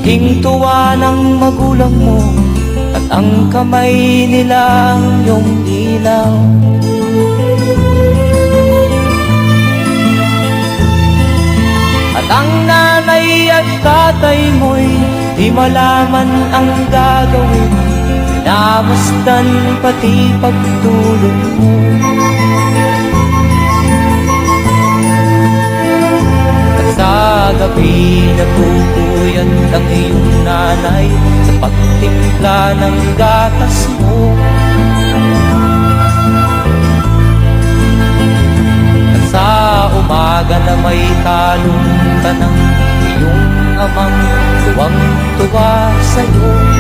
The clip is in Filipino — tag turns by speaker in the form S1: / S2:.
S1: Laking tuwa ng magulang mo at ang kamay nila ang iyong ilaw. At ang nanay at tatay mo'y di malaman ang gagawin, pinamasdan pati pagtulog mo. At sa gabi natutuyad ang iyong nanay sa pagtimpla ng gatas mo. At sa umaga na may talong ka ng iyong amang tuwang-tuwa sa'yo.